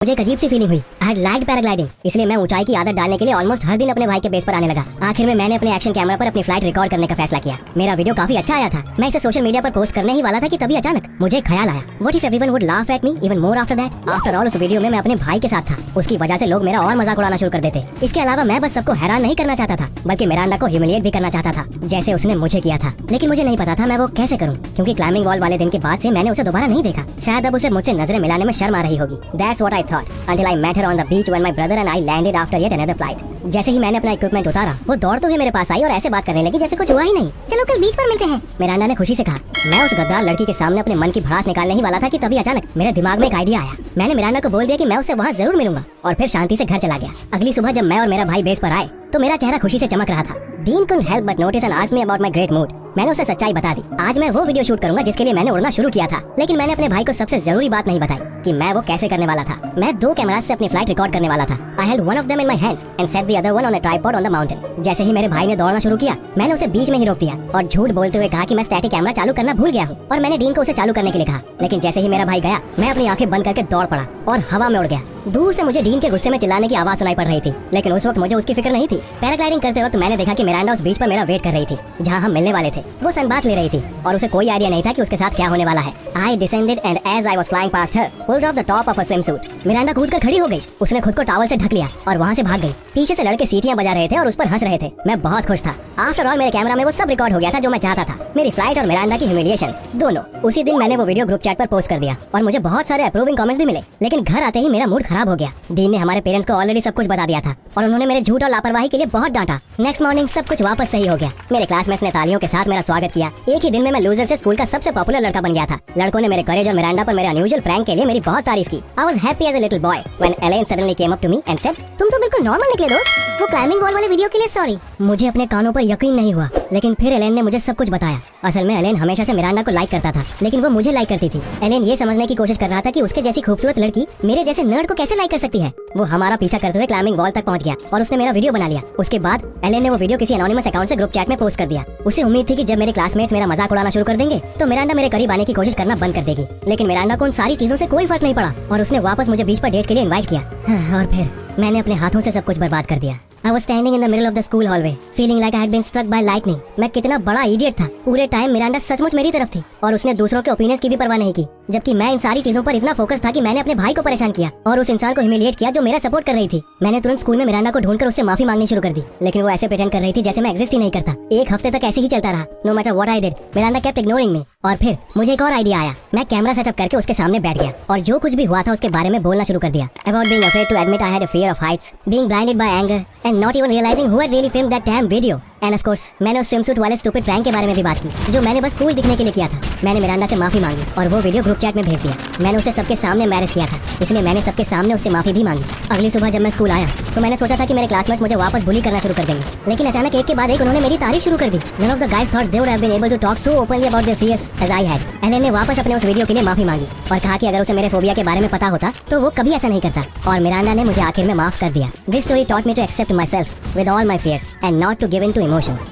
मुझे एक अजीब सी फीलिंग हुई। आई हैड लाइक्ड पैराग्लाइडिंग, इसलिए मैं ऊंचाई की आदत डालने के लिए ऑलमोस्ट हर दिन अपने भाई के बेस पर आने लगा। आखिर में मैंने अपने एक्शन कैमरा पर अपनी फ्लाइट रिकॉर्ड करने का फैसला किया। मेरा वीडियो काफी अच्छा आया था। मैं इसे सोशल मीडिया पर पोस्ट करने ही वाला था कि तभी अचानक मुझे एक ख्याल आया, what if everyone would laugh at me even more after that. After all उस वीडियो में मैं अपने भाई के साथ था, उसकी वजह से लोग मेरा और मजाक उड़ाना शुरू कर देते। इसके अलावा मैं बस सबको हैरान नहीं करना चाहता था, बल्कि मिरांडा को ह्यूमिलिएट भी करना चाहता था, जैसे उसने मुझे किया था। लेकिन मुझे नहीं पता था मैं वो कैसे करूँ, क्योंकि क्लाइंबिंग वॉल वाले दिन के बाद से मैंने उसे दोबारा नहीं देखा। शायद अब उसे मुझसे नजरें मिलाने में शर्म आ रही होगी। That's what I thought until I met her on the beach when my brother and I landed after yet another flight. जैसे ही मैंने अपना इक्विपमेंट उतारा, वो दौड़ते हुए मेरे पास आई और ऐसे बात करने लगी जैसे कुछ हुआ ही नहीं। चलो कल बीच पर मिलते हैं, मिरांडा ने खुशी से कहा। मैं उस गद्दार लड़की के सामने अपने मन की भड़ास निकालने ही वाला था कि तभी अचानक मेरे दिमाग में एक आइडिया आया। मैंने मिरांडा को बोल दिया कि मैं उससे वहाँ जरूर मिलूंगा, और फिर शांति से घर चला गया। अगली सुबह जब मैं और मेरा भाई बेस पर आए तो मेरा चेहरा खुशी से चमक रहा था। Dean couldn't help but notice and ask me about my great mood. मैंने उसे सच्चाई बता दी। आज मैं वो वीडियो शूट करूंगा जिसके लिए मैंने उड़ना शुरू किया था, लेकिन मैंने अपने भाई को सबसे जरूरी बात नहीं बताई कि मैं वो कैसे करने वाला था। मैं 2 कैमरास से अपनी फ्लाइट रिकॉर्ड करने वाला था। I held one of them in my hands and set the other one on a tripod on the mountain. जैसे ही मेरे भाई ने दौड़ना शुरू किया, मैंने उसे बीच में ही रोक दिया और झूठ बोलते हुए कहा कि मैं स्टैटिक कैमरा चालू करना भूल गया हूँ, और मैंने डीन को उसे चालू करने के लिए कहा। लेकिन जैसे ही मेरा भाई गया, मैं अपनी आंखें बंद करके दौड़ पड़ा और हवा में उड़ गया। दूर से मुझे डीन के गुस्से में चिल्लाने की आवाज सुनाई पड़ रही थी, लेकिन उस वक्त मुझे उसकी फिक्र नहीं थी। पैराग्लाइडिंग करते वक्त मैंने देखा कि मिरांडा उस बीच पर मेरा वेट कर रही थी, जहां हम मिलने वाले थे। वो सनबाथ ले रही थी और उसे कोई आइडिया नहीं था कि उसके साथ क्या होने वाला है। I descended and as I was flying past her, pulled off the top of her swimsuit. Miranda कूद कर खड़ी हो गई। उसने खुद को टॉवल से ढक लिया और वहाँ से भाग गई। पीछे से लड़के सीटियां बजा रहे थे और उस पर हंस रहे थे। मैं बहुत खुश था। आफ्टर ऑल मेरे कैमरा में वो सब रिकॉर्ड हो गया था जो मैं चाहता था, मेरी फ्लाइट और मिरांडा की ह्यूमिलिएशन दोनों। उसी दिन मैंने वो वीडियो ग्रुप चैट पर पोस्ट कर दिया और मुझे बहुत सारे अप्रूविंग कमेंट्स भी मिले। लेकिन घर आते ही मेरा मूड खराब हो गया। डीन ने हमारे पेरेंट्स को ऑलरेडी सब कुछ बता दिया था और उन्होंने मेरे झूठ और लापरवाही के लिए बहुत डांटा। नेक्स्ट मॉर्निंग सब कुछ वापस सही हो गया। मेरे क्लासमेट्स ने तालियों के साथ मेरा स्वागत किया। एक ही दिन में मैं लूजर से स्कूल का सबसे पॉपुलर लड़का बन गया था। लड़कों ने मेरे करेज और मिरांडा पर मेरे अनयूजुअल प्रैंक के लिए मेरी बहुत तारीफ की। I was happy as a little boy when Elaine suddenly came up to me and said, तुम तो बिल्कुल नॉर्मल निकले दोस्त। वो क्लाइंबिंग वॉल वाले वीडियो के लिए सॉरी। मुझे अपने कानों पर यकीन नहीं हुआ, लेकिन फिर एलेन ने मुझे सब कुछ बताया। असल में एलेन हमेशा से मिरांडा को लाइक करता था, लेकिन वो मुझे लाइक करती थी। एलेन ये समझने की कोशिश कर रहा था कि उसके जैसी खूबसूरत लड़की मेरे जैसे नर्ड को कैसे लाइक कर सकती है। वो हमारा पीछा करते हुए क्लाइंबिंग वॉल तक पहुंच गया और उसने मेरा वीडियो बना लिया। उसके बाद एलेन ने वो वीडियो किसी एनोनिमस अकाउंट से ग्रुप चैट में पोस्ट कर दिया। उसे उम्मीद थी कि जब मेरे क्लासमेट्स मेरा मजाक उड़ाना शुरू कर देंगे तो मिरांडा मेरे करीब आने की कोशिश करना बंद कर देगी। लेकिन मिरांडा को उन सारी चीजों से कोई फर्क नहीं पड़ा और उसने वापस मुझे बीच पर डेट के लिए इनवाइट किया। और फिर मैंने अपने हाथों से सब कुछ बर्बाद कर दिया। I was standing in the middle of the school hallway, feeling like I had been struck by lightning. मैं कितना बड़ा इडियट था। पूरे टाइम मिरांडा सचमुच मेरी तरफ थी और उसने दूसरों के ओपिनियंस की भी परवाह नहीं की, जबकि मैं इन सारी चीजों पर इतना फोकस था कि मैंने अपने भाई को परेशान किया और उस इंसान को ह्यूमिलिएट किया जो मेरा सपोर्ट कर रही थी। मैंने तुरंत स्कूल में मिरांडा को ढूंढकर उससे माफी मांगनी शुरू कर दी, लेकिन वो ऐसे प्रिटेंड कर रही थी जैसे मैं एग्जिस्ट ही नहीं करता। 1 हफ्ते तक ऐसे ही चलता रहा। No matter what I did, Miranda kept ignoring me. और फिर मुझे एक और आइडिया आया। मैं कैमरा सेटअप करके उसके सामने बैठ गया और जो कुछ भी हुआ था उसके बारे में बोलना शुरू कर दिया। About being afraid to admit I had a fear of heights, being blinded by anger, and not even realizing who had really filmed that damn video. And of course, मैंने उस स्विमसूट वाले स्टूपिड प्रैंक के बारे में भी बात की, जो मैंने बस कूल दिखने के लिए किया था। मैंने मिरांडा से माफी मांगी और वो वीडियो ग्रुप चैट में भेज दिया। मैंने उसे सबके सामने मैरेज किया था, इसलिए मैंने सबके सामने उससे माफी भी मांगी। अगली सुबह जब मैं स्कूल आया तो मैंने सोचा था कि मेरे क्लासमेट्स मुझे वापस बुली करना शुरू कर देंगे, लेकिन अचानक एक के बाद एक उन्होंने मेरी तारीफ शुरू कर दी। None of the guys thought they would have been able to talk so openly about their fears as I had. Ellen ने वापस अपने उस वीडियो के लिए माफी मांगी और कहा कि अगर उसे मेरे फोबिया के बारे में पता होता तो वो कभी ऐसा नहीं करता, और मिरांडा ने मुझे आखिर में माफ कर दिया। This story taught me to accept myself with all my fears and not to give in to emotions.